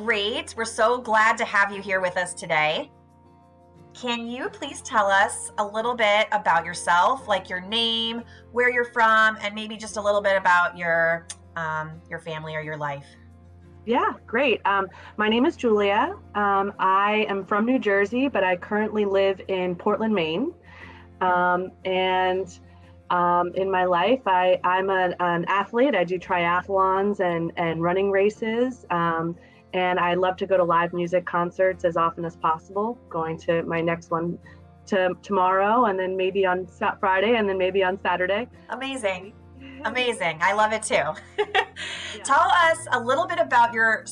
great. We're so glad to have you here with us today. Can you please tell us a little bit about yourself, like your name, where you're from, and maybe just a little bit about your family or your life? Yeah, great. My name is Julia. I am from New Jersey, but I currently live in Portland, Maine. And In my life, I'm an athlete. I do triathlons and running races. And I love to go to live music concerts as often as possible, going to my next one tomorrow, and then maybe on Friday, and then maybe on Saturday. Amazing. Amazing. I love it too. Tell us a little bit about your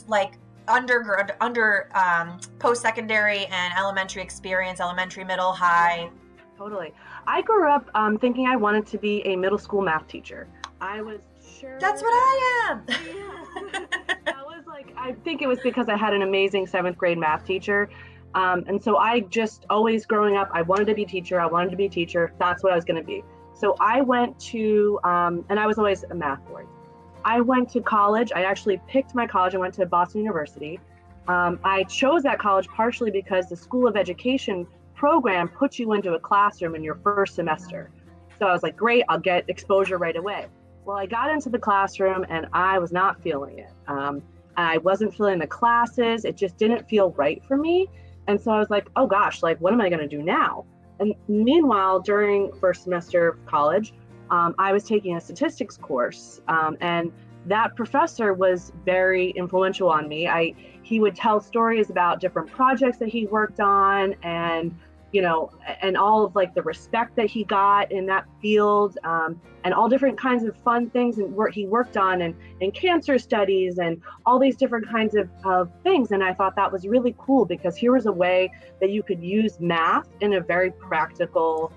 post-secondary and elementary experience, elementary, middle, high. Totally. I grew up thinking I wanted to be a middle school math teacher. I was sure. That's what I am. I think it was because I had an amazing 7th grade math teacher. And so I just always growing up, I wanted to be a teacher. I wanted to be a teacher. That's what I was going to be. So I went to, and I was always a math boy. I went to college. I actually picked my college. I went to Boston University. I chose that college partially because the School of Education program puts you into a classroom in your first semester. So I was like, great, I'll get exposure right away. Well, I got into the classroom and I was not feeling it. I wasn't feeling the classes. It just didn't feel right for me. And so I was like, oh gosh, like, what am I going to do now? And meanwhile, during first semester of college, I was taking a statistics course. And that professor was very influential on me. He would tell stories about different projects that he worked on, and and all of like the respect that he got in that field, and all different kinds of fun things and work he worked on, and cancer studies and all these different kinds of things. And I thought that was really cool because here was a way that you could use math in a very practical,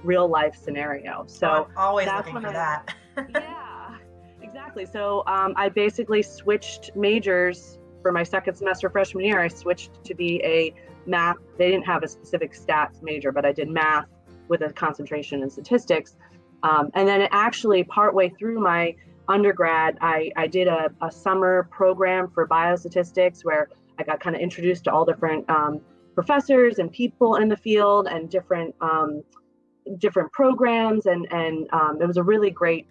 real life scenario. So I'm always looking for that. Yeah, exactly. So I basically switched majors for my second semester freshman year. I switched to be a math. They didn't have a specific stats major, but I did math with a concentration in statistics. And then actually partway through my undergrad, I did a summer program for biostatistics where I got kind of introduced to all different professors and people in the field and different programs. And it was a really great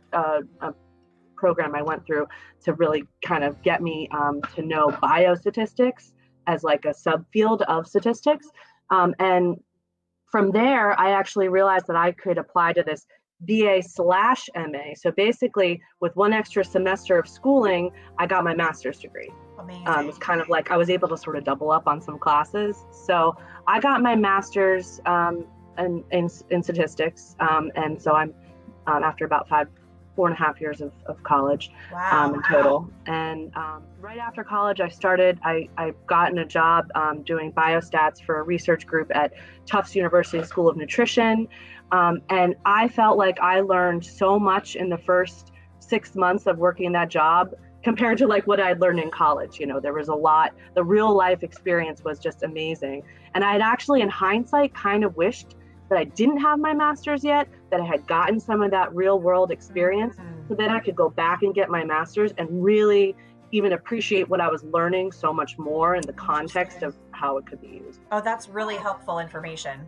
program I went through to really kind of get me to know biostatistics as like a subfield of statistics. And from there, I actually realized that I could apply to this BA/MA. So basically, with one extra semester of schooling, I got my master's degree. Amazing. It's kind of like I was able to sort of double up on some classes. So I got my master's in statistics. And so I'm after about 4.5 years of college. Wow. In total. And right after college, I gotten a job doing biostats for a research group at Tufts University School of Nutrition. And I felt like I learned so much in the first 6 months of working that job compared to like what I'd learned in college. There was a lot. The real life experience was just amazing. And I had actually, in hindsight, kind of wished that I didn't have my master's yet, that I had gotten some of that real world experience, so then I could go back and get my master's and really even appreciate what I was learning so much more in the context of how it could be used. Oh, that's really helpful information.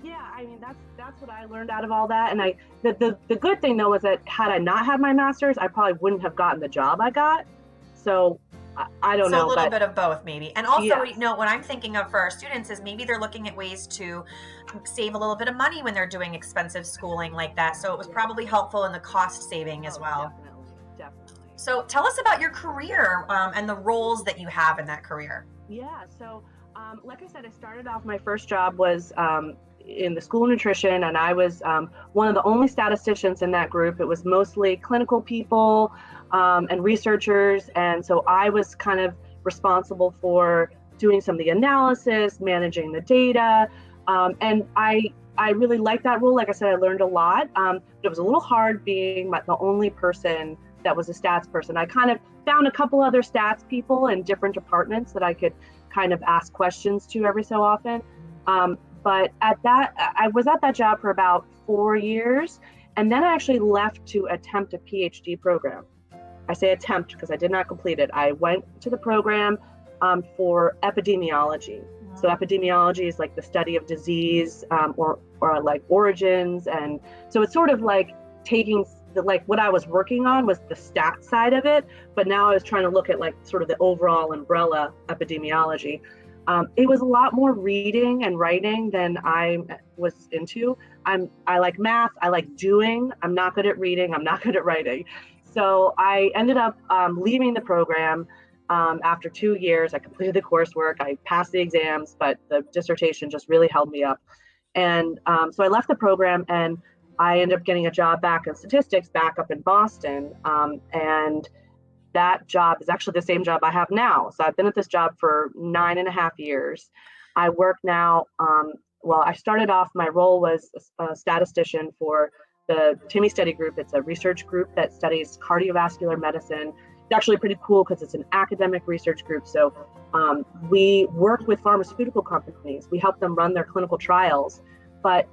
Yeah, I mean, that's what I learned out of all that. And the good thing though is that had I not had my master's, I probably wouldn't have gotten the job I got. So I don't know. So a little bit of both maybe. And also, yes. What I'm thinking of for our students is maybe they're looking at ways to save a little bit of money when they're doing expensive schooling like that. So it was probably helpful in the cost saving as well. Definitely. So tell us about your career and the roles that you have in that career. Yeah. So like I said, I started off, my first job was in the School of Nutrition, and I was one of the only statisticians in that group. It was mostly clinical people and researchers, and so I was kind of responsible for doing some of the analysis, managing the data, and I really liked that role. Like I said, I learned a lot, but it was a little hard being the only person that was a stats person. I kind of found a couple other stats people in different departments that I could kind of ask questions to every so often. But I was at that job for about 4 years, and then I actually left to attempt a PhD program. I say attempt because I did not complete it. I went to the program, for epidemiology. So epidemiology is like the study of disease, or like origins. And so it's sort of like taking like what I was working on was the stat side of it, but now I was trying to look at like sort of the overall umbrella epidemiology. It was a lot more reading and writing than I was into. I like math. I like doing. I'm not good at reading. I'm not good at writing. So I ended up leaving the program. After 2 years, I completed the coursework. I passed the exams, but the dissertation just really held me up. And so I left the program, and I ended up getting a job back in statistics back up in Boston. And that job is actually the same job I have now. So I've been at this job for 9.5 years. I work now, well, I started off, my role was a statistician for the TIMI study group. It's a research group that studies cardiovascular medicine. It's actually pretty cool because it's an academic research group. So we work with pharmaceutical companies. We help them run their clinical trials, but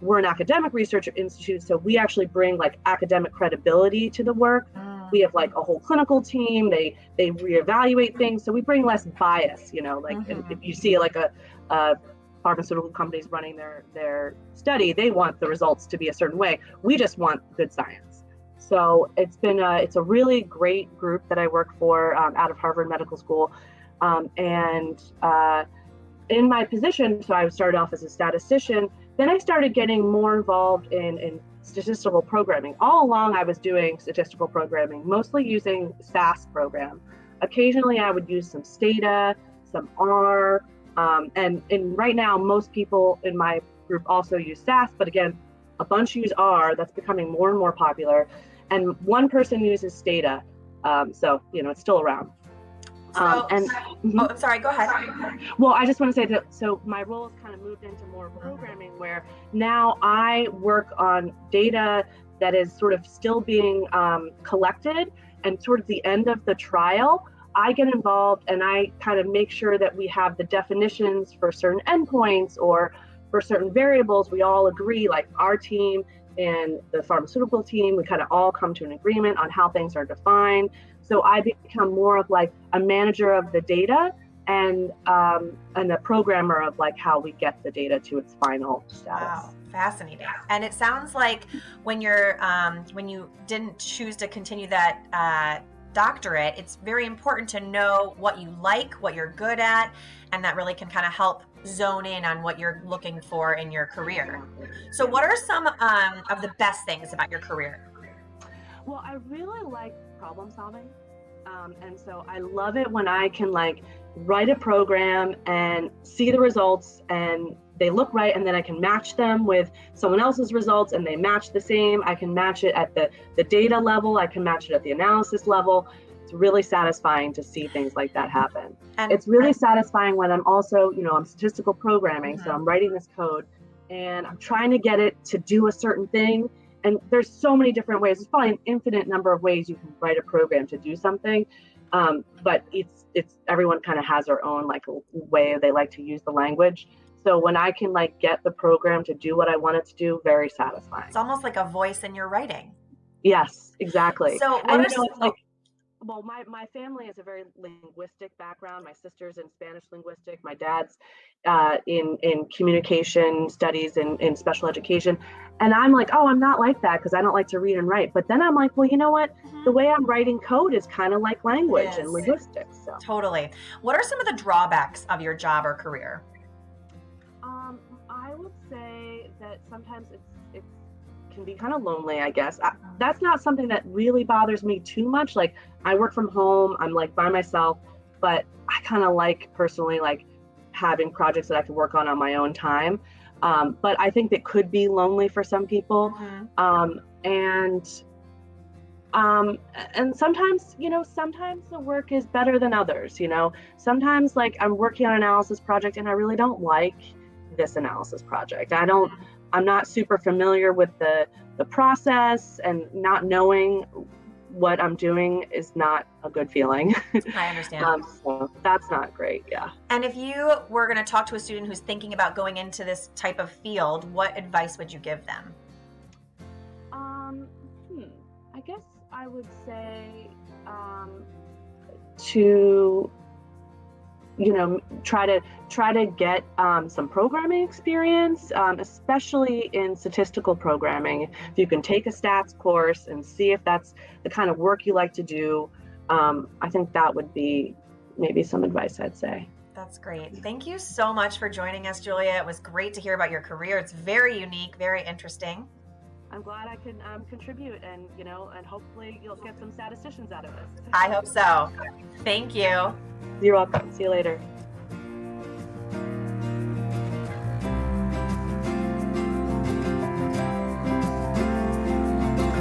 we're an academic research institute. So we actually bring like academic credibility to the work. We have like a whole clinical team. They reevaluate things. So we bring less bias, like if you see like a pharmaceutical companies running their study, they want the results to be a certain way. We just want good science. So it's a really great group that I work for out of Harvard Medical School. And in my position, so I started off as a statistician, then I started getting more involved in statistical programming. All along I was doing statistical programming, mostly using SAS program. Occasionally I would use some Stata, some R, and right now most people in my group also use SAS, but again, a bunch use R. That's becoming more and more popular. And one person uses Stata, so it's still around. Sorry, go ahead. Well, I just want to say that, so my role has kind of moved into more programming, where now I work on data that is sort of still being collected, and towards the end of the trial, I get involved and I kind of make sure that we have the definitions for certain endpoints or for certain variables. We all agree, like our team and the pharmaceutical team, we kind of all come to an agreement on how things are defined. So I become more of like a manager of the data and a programmer of like how we get the data to its final status. Wow, fascinating. And it sounds like when you didn't choose to continue that doctorate, it's very important to know what you like, what you're good at, and that really can kind of help zone in on what you're looking for in your career. So what are some of the best things about your career? Well, I really like problem solving. And so I love it when I can like write a program and see the results and they look right, and then I can match them with someone else's results and they match the same. I can match it at the data level. I can match it at the analysis level. It's really satisfying to see things like that happen. And it's really satisfying when I'm also, I'm statistical programming. So I'm writing this code and I'm trying to get it to do a certain thing. And there's so many different ways. There's probably an infinite number of ways you can write a program to do something. But it's everyone kind of has their own like way they like to use the language. So when I can like get the program to do what I want it to do, very satisfying. It's almost like a voice in your writing. Yes, exactly. So it's like, well, my family is a very linguistic background. My sister's in Spanish linguistic. My dad's in communication studies in special education. And I'm like, oh, I'm not like that because I don't like to read and write. But then I'm like, well, you know what? The way I'm writing code is kind of like language and linguistics. So. Totally. What are some of the drawbacks of your job or career? I would say that sometimes it can be kind of lonely, I guess. That's not something that really bothers me too much. Like I work from home, I'm like by myself, but I kind of like personally like having projects that I can work on my own time. But I think that could be lonely for some people. And sometimes, sometimes the work is better than others, sometimes like I'm working on an analysis project and I really don't like this analysis project. I'm not super familiar with the process, and not knowing what I'm doing is not a good feeling. I understand. So that's not great. Yeah. And if you were going to talk to a student who's thinking about going into this type of field, what advice would you give them? I guess I would say to try to get some programming experience, especially in statistical programming. If you can take a stats course and see if that's the kind of work you like to do, I think that would be maybe some advice I'd say. That's great. Thank you so much for joining us, Julia. It was great to hear about your career. It's very unique, very interesting. I'm glad I can contribute, and hopefully you'll get some statisticians out of this. I hope so. Thank you. You're welcome. See you later.